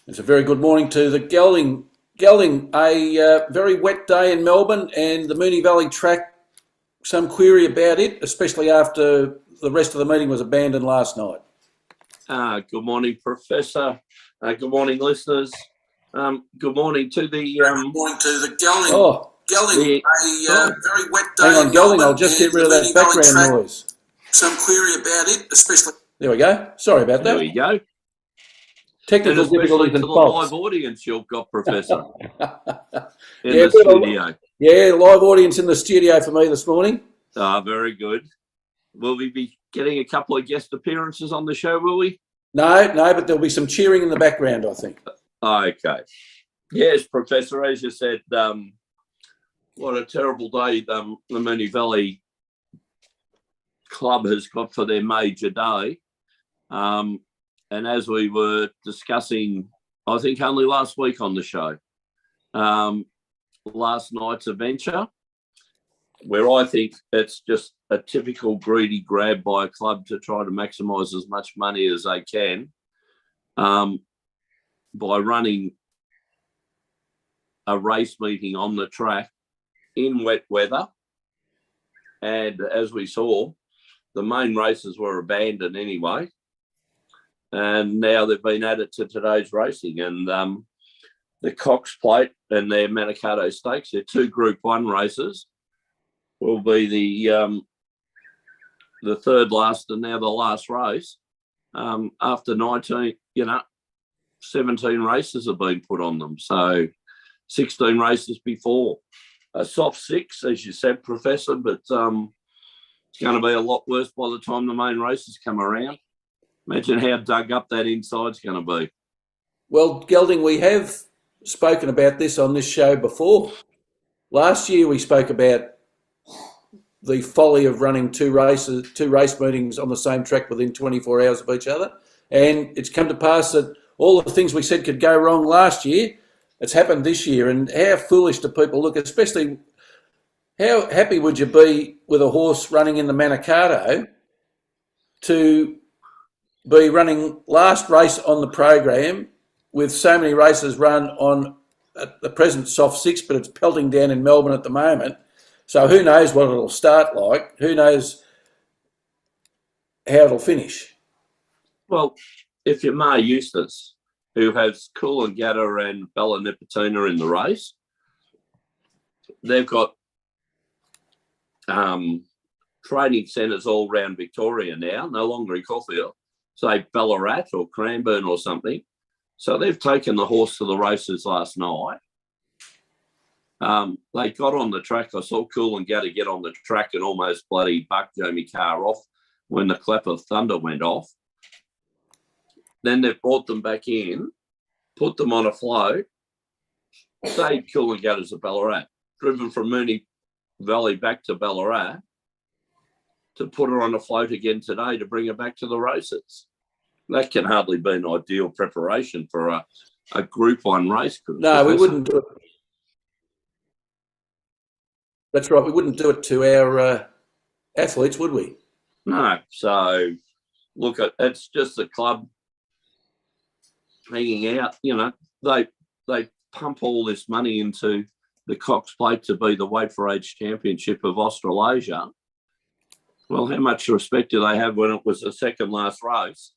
It's a very good morning to the Gelding. Gelding, a very wet day in Melbourne, and the Moonee Valley track, some query about it, especially after the rest of the meeting was abandoned last night. Good morning, Professor. Good morning, listeners. Good morning to the... Good morning to the Gelding. Oh, Gelding, very wet day. Hang on, Gelding, I'll just get rid of that background noise. Some query about it, especially... There we go. Sorry about that. There we go. Technical difficulties to and the faults. live audience you've got, Professor, in Yeah, the studio. Yeah, live audience in the studio for me this morning. Very good. Will we be getting a couple of guest appearances on the show, will we? No, but there'll be some cheering in the background, I think. Okay. Yes, Professor, as you said, what a terrible day the Moonee Valley Club has got for their major day. And as we were discussing, I think only last week on the show, last night's adventure, where I think it's just a typical greedy grab by a club to try to maximise as much money as they can by running a race meeting on the track in wet weather. And as we saw, the main races were abandoned anyway. And now they've been added to today's racing. And the Cox Plate and their Manikato Stakes, their two Group 1 races, will be the third last and now the last race. After 17 races have been put on them. So 16 races before. A soft 6, as you said, Professor, but it's going to be a lot worse by the time the main races come around. Imagine how dug up that inside's going to be. Well, Gelding, we have spoken about this on this show before. Last year we spoke about the folly of running two race meetings on the same track within 24 hours of each other. And it's come to pass that all the things we said could go wrong last year, it's happened this year. And how foolish do people look, especially how happy would you be with a horse running in the Manikato to be running last race on the program with so many races run on at the present soft 6, but it's pelting down in Melbourne at the moment. So who knows what it'll start like? Who knows how it'll finish? Well, if you're Mar Eustace, who has Coolangatta and Bella Nipotina in the race, they've got training centres all around Victoria now, no longer in Caulfield, say Ballarat or Cranbourne or something. So they've taken the horse to the races last night. They got on the track. I saw Coolangatta get on the track and almost bloody buck Jamie Carr off when the clap of thunder went off. Then they've brought them back in, put them on a float, saved Coolangatta to Ballarat, driven from Moonee Valley back to Ballarat to put her on a float again today to bring her back to the races. That can hardly be an ideal preparation for a Group 1 race. No, we wouldn't do it. That's right. We wouldn't do it to our athletes, would we? No. So, look, it's just the club hanging out. You know, they pump all this money into the Cox Plate to be the weight for age championship of Australasia. Well, how much respect do they have when it was the second last race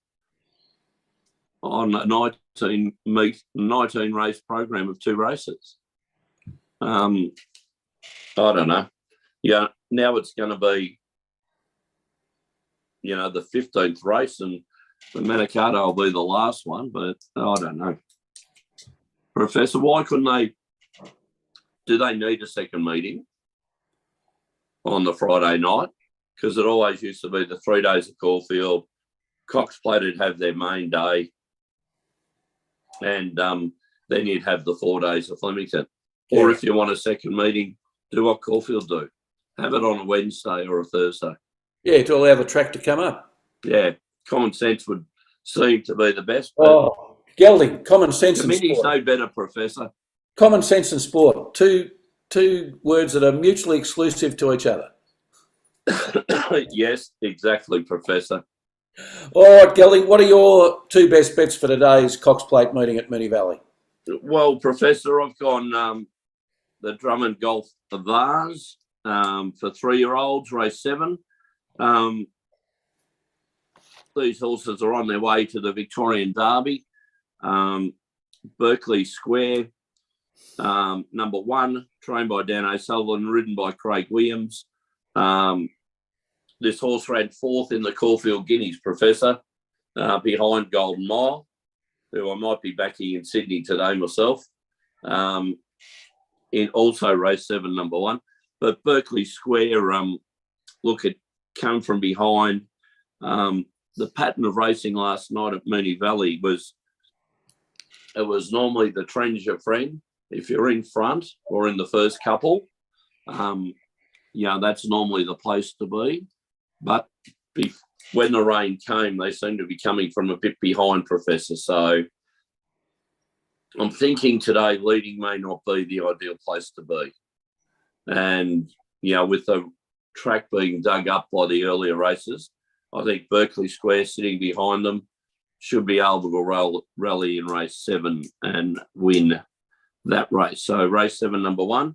on a 19 race program of 2 races? I don't know. Yeah, now it's going to be, the 15th race, and the Manikato will be the last one, but I don't know. Professor, why couldn't do they need a second meeting on the Friday night? Because it always used to be the 3 days of Caulfield, Cox Plate would have their main day, and then you'd have the 4 days of Flemington. Yeah. Or if you want a second meeting, do what Caulfield do. Have it on a Wednesday or a Thursday. Yeah, to allow the track to come up. Yeah, common sense would seem to be the best. Oh, Gelding, common sense and sport. Committees know better, Professor. Common sense and sport, two words that are mutually exclusive to each other. Yes, exactly, Professor. All right, Gelding, what are your two best bets for today's Cox Plate meeting at Moonee Valley? Well, Professor, I've gone the Drummond Golf Vase for 3-year-olds, race 7. These horses are on their way to the Victorian Derby. Berkeley Square, number 1, trained by Dan O'Sullivan, ridden by Craig Williams. This horse ran 4th in the Caulfield Guineas, Professor, behind Golden Mile, who I might be backing in Sydney today myself, in also race 7, number 1. But Berkeley Square, look, it come from behind. The pattern of racing last night at Moonee Valley was normally the trend's your friend. If you're in front or in the first couple, that's normally the place to be. But when the rain came, they seemed to be coming from a bit behind, Professor. So I'm thinking today leading may not be the ideal place to be. And, with the track being dug up by the earlier races, I think Berkeley Square sitting behind them should be able to rally in race 7 and win that race. So race 7, number 1.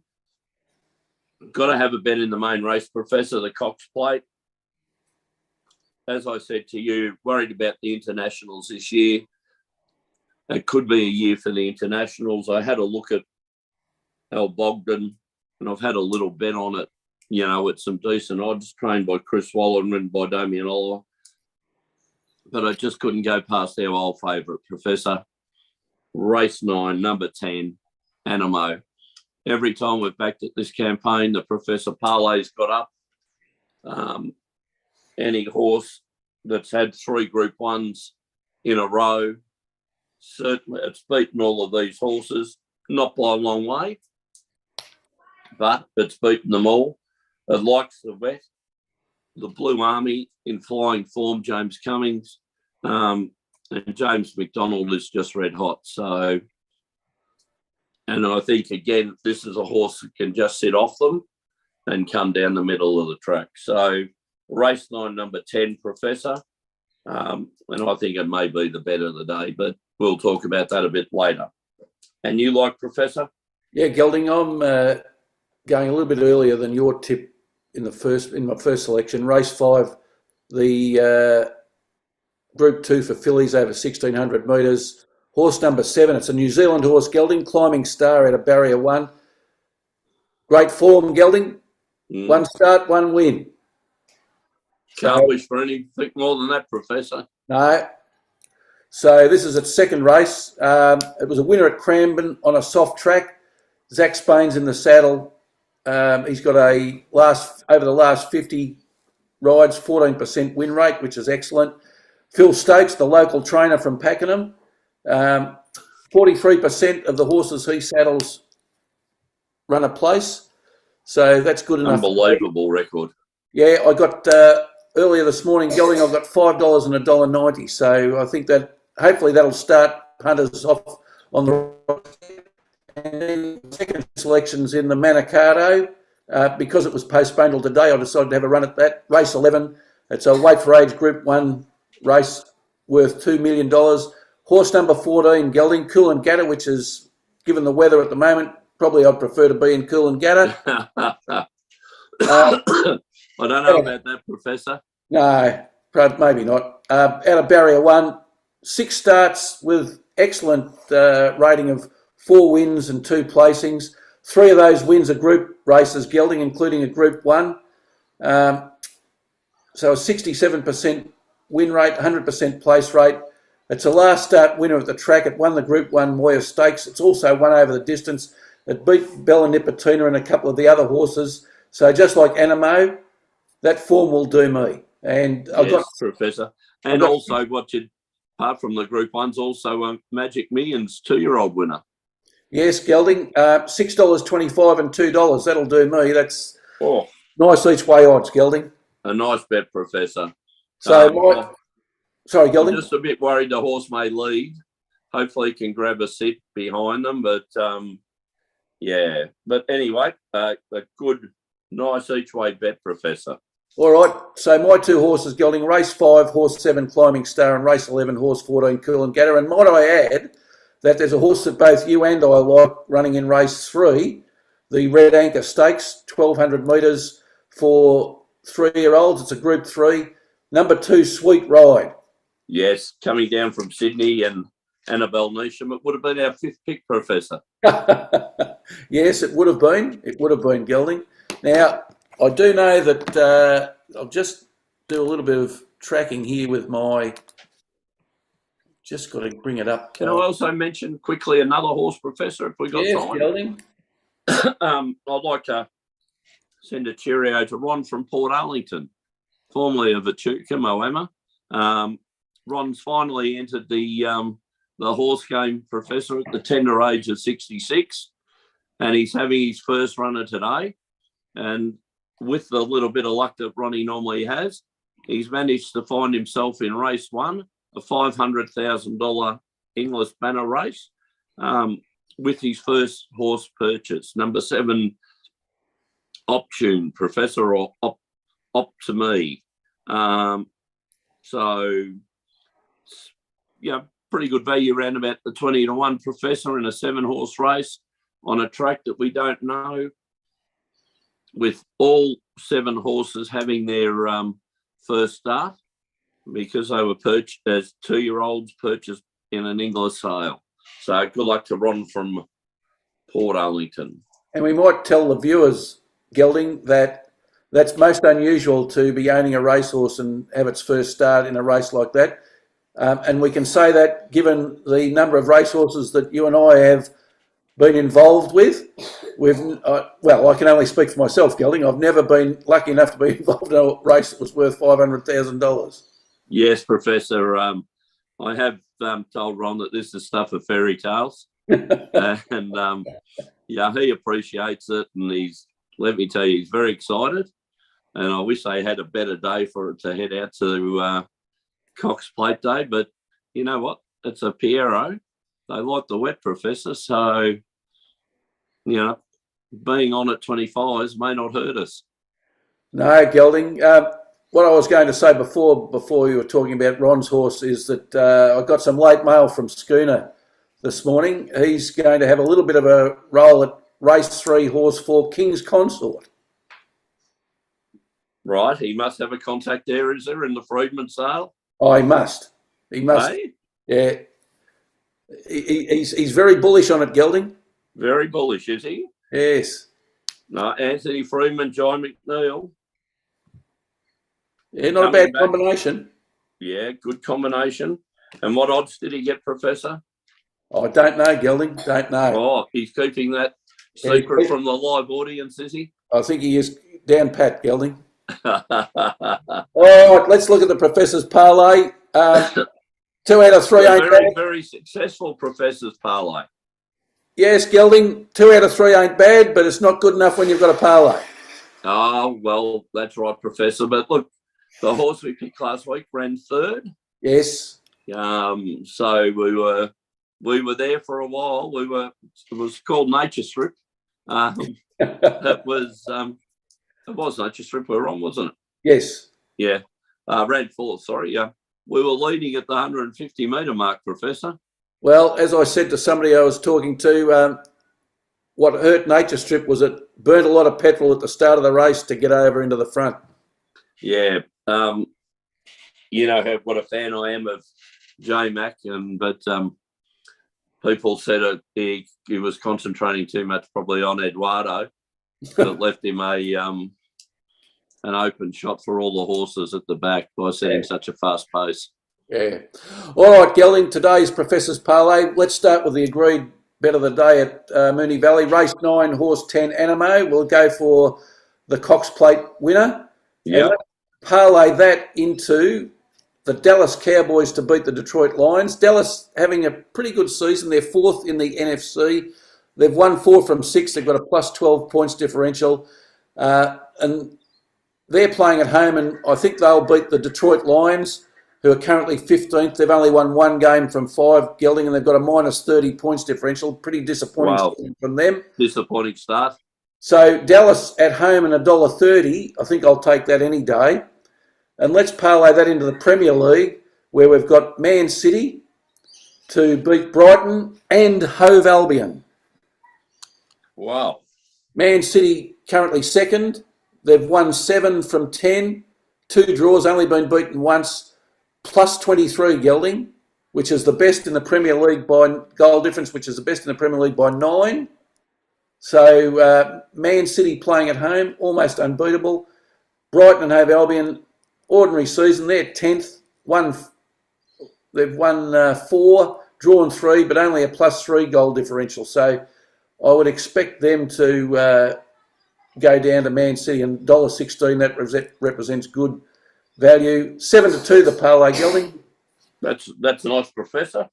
Got to have a bet in the main race, Professor, the Cox Plate. As I said to you, worried about the internationals this year. It could be a year for the internationals. I had a look at Al Bogdan, and I've had a little bet on it, at some decent odds, trained by Chris Waller and ridden by Damien Oliver. But I just couldn't go past their old favourite, Professor. Race 9, number 10, Animo. Every time we've backed at this campaign, the Professor Parlay's got up. Any horse that's had 3 Group 1s in a row, certainly it's beaten all of these horses, not by a long way, but it's beaten them all. It likes the wet. The Blue Army in flying form, James Cummings, and James McDonald is just red hot. So, and I think, again, this is a horse that can just sit off them and come down the middle of the track. So, race 9, number 10, Professor. And I think it may be the bet of the day, but we'll talk about that a bit later. And you like, Professor? Yeah, Gelding, I'm going a little bit earlier than your tip in my first selection. Race 5, the Group 2 for fillies over 1,600 metres. Horse number 7, it's a New Zealand horse, Gelding, Climbing Star out of Barrier 1. Great form, Gelding. 1 start, 1 win. Can't wish for anything more than that, Professor. No. So this is its second race. It was a winner at Cranbourne on a soft track. Zach Spain's in the saddle. He's got over the last 50 rides, 14% win rate, which is excellent. Phil Stokes, the local trainer from Pakenham, 43% of the horses he saddles run a place. So that's good enough. Unbelievable record. Yeah, I got earlier this morning, Gelding, I've got $5 and $1.90. So I think that hopefully that'll start punters off on the and then second selections in the Manicato. Because it was postponed till today, I decided to have a run at that. Race 11, it's a weight for age Group 1 race worth $2 million. Horse number 14, Gelding, Coolangatta, which is, given the weather at the moment, probably I'd prefer to be in Coolangatta. I don't know about that, Professor. No, maybe not. Out of Barrier 1, 6 starts with excellent rating of 4 wins and 2 placings. 3 of those wins are group races, Gelding, including a Group 1. So a 67% win rate, 100% place rate. It's a last start winner at the track. It won the Group 1 Moya Stakes. It's also won over the distance. It beat Bella Nipotina and a couple of the other horses. So just like Animo, that form will do me. And I've got, Professor. And also, apart from the Group 1s, also Magic Millions 2-year-old winner. Yes, Gelding, $6.25 and $2. That'll do me. That's nice each way odds, Gelding. A nice bet, Professor. So, sorry, Gelding. I'm just a bit worried the horse may lead. Hopefully, he can grab a sit behind them. But yeah. But anyway, a good, nice each way bet, Professor. All right, so my two horses, Gelding, race 5, horse 7, Climbing Star, and race 11, horse 14, Coolangatta. And might I add that there's a horse that both you and I like running in race 3, the Red Anchor Stakes, 1,200 metres for 3-year-olds. It's a Group 3. Number 2, Sweet Ride. Yes, coming down from Sydney and Annabelle Neesham. It would have been our 5th pick, Professor. Yes, it would have been. It would have been, Gelding. Now, I do know that I'll just do a little bit of tracking here with my. Just got to bring it up. Can I also mention quickly another horse, Professor, if we got time? Gelding. I'd like to send a cheerio to Ron from Port Arlington, formerly of Echuca, Moama. Ron's finally entered the horse game, Professor, at the tender age of 66, and he's having his first runner today. And with the little bit of luck that Ronnie normally has, he's managed to find himself in race 1, a $500,000 English banner race, with his first horse purchase, number 7, Optune, Professor, or Op to Me. So, yeah, pretty good value around about the 20-1, Professor, in a 7-horse race on a track that we don't know, with all 7 horses having their first start, because they were purchased as 2-year-olds purchased in an English sale. So good luck to Ron from Port Arlington. And we might tell the viewers, Gelding, that that's most unusual to be owning a racehorse and have its first start in a race like that. And we can say that given the number of racehorses that you and I have been involved with, well, I can only speak for myself, Gelding. I've never been lucky enough to be involved in a race that was worth $500,000. Yes, Professor. I have told Ron that this is stuff of fairy tales, and yeah, he appreciates it, and let me tell you, he's very excited. And I wish they had a better day for it to head out to Cox Plate Day, but you know what? It's a Piero. They like the wet, Professor. So, you know, being on at 25s may not hurt us. No, Gelding. What I was going to say before you were talking about Ron's horse is that I got some late mail from Schooner this morning. He's going to have a little bit of a role at race 3, horse 4, King's Consort. Right. He must have a contact there, is there, in the Freedman sale? Oh, he must. He must. Hey? Yeah. He's very bullish on it, Gelding. Very bullish, is he? Yes. No, Anthony Freeman, John McNeil. Yeah, not a bad combination. Yeah, good combination. And what odds did he get, Professor? I don't know, Gelding. Don't know. Oh, he's keeping that secret from the live audience, is he? I think he is down pat, Gelding. All right, let's look at the Professor's Parlay. 2 out of 3 ain't bad. Very successful Professor's Parlay. Yes, Gelding, 2 out of 3 ain't bad, but it's not good enough when you've got a parlay. Oh, well, that's right, Professor. But look, the horse we picked last week ran 3rd. Yes. So we were there for a while. It was called Nature Strip. It was Nature Strip we were on, wasn't it? Yes. Yeah. Ran 4th, sorry. We were leading at the 150 metre mark, Professor. Well, as I said to somebody I was talking to, what hurt Nature Strip was it burnt a lot of petrol at the start of the race to get over into the front. Yeah. You know what a fan I am of J Mac, but people said he was concentrating too much probably on Eduardo. That left him an open shot for all the horses at the back by setting such a fast pace. Yeah. All right, Gelding, today's Professor's Parlay. Let's start with the agreed bet of the day at Moonee Valley. Race 9, horse 10, Animo. We'll go for the Cox Plate winner. Yeah. Parlay that into the Dallas Cowboys to beat the Detroit Lions. Dallas having a pretty good season. They're 4th in the NFC. They've won 4 from 6. They've got a plus 12 points differential. And they're playing at home, and I think they'll beat the Detroit Lions, who are currently 15th. They've only won 1 game from 5, Gelding, and they've got a minus 30 points differential. Pretty disappointing from them. Disappointing start. So Dallas at home and $1.30. I think I'll take that any day. And let's parlay that into the Premier League, where we've got Man City to beat Brighton and Hove Albion. Wow. Man City currently second. They've won 7 from 10. 2 draws, only been beaten once. Plus 23 Gelding, which is the best in the Premier League by goal difference, which is the best in the Premier League by 9. So Man City playing at home, almost unbeatable. Brighton and Hove Albion, ordinary season. They're 10th. They've won 4, drawn 3, but only a plus 3 goal differential. So I would expect them to go down to Man City, and $1.16, that represents good value. 7-2 the parlay, Gelding. That's nice, Professor.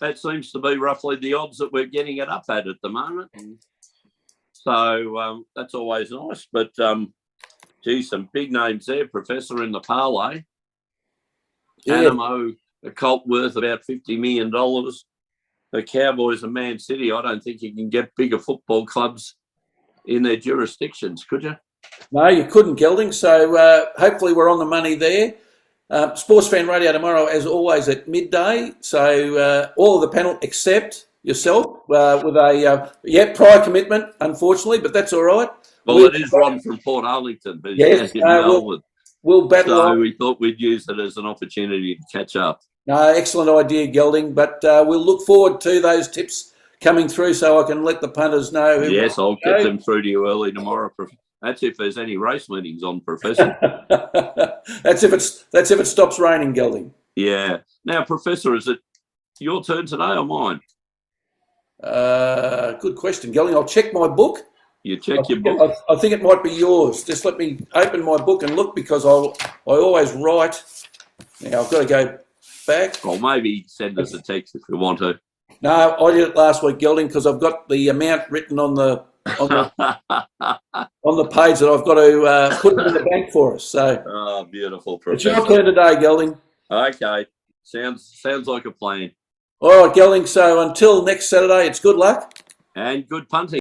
That seems to be roughly the odds that we're getting it up at the moment. So that's always nice. But, gee, some big names there, Professor, in the parlay. Yeah. Animo, a Colt worth about $50 million. The Cowboys and Man City, I don't think you can get bigger football clubs in their jurisdictions, could you? No, you couldn't, Gelding. So hopefully we're on the money there. Sports Fan Radio tomorrow, as always, at midday. So all of the panel except yourself with a prior commitment, unfortunately, but that's all right. Well, it is Ron from Port Arlington, but yes, in Melbourne. We'll battle so on. We thought we'd use it as an opportunity to catch up. No, excellent idea, Gelding. But we'll look forward to those tips coming through so I can let the punters know. Yes, I'll get them through to you early tomorrow. That's if there's any race meetings on, Professor. That's if it stops raining, Gelding. Yeah. Now, Professor, is it your turn today or mine? Good question, Gelding. I'll check my book. You check your book? I think it might be yours. Just let me open my book and look, because I always write. Now, I've got to go back. Or maybe send us a text if you want to. No, I did it last week, Gelding, because I've got the amount written on the page that I've got to put in the bank for us. So, oh, beautiful, Professor. It's your turn today, Gelding. Okay, sounds like a plan. All right, Gelding. So until next Saturday, it's good luck and good punting.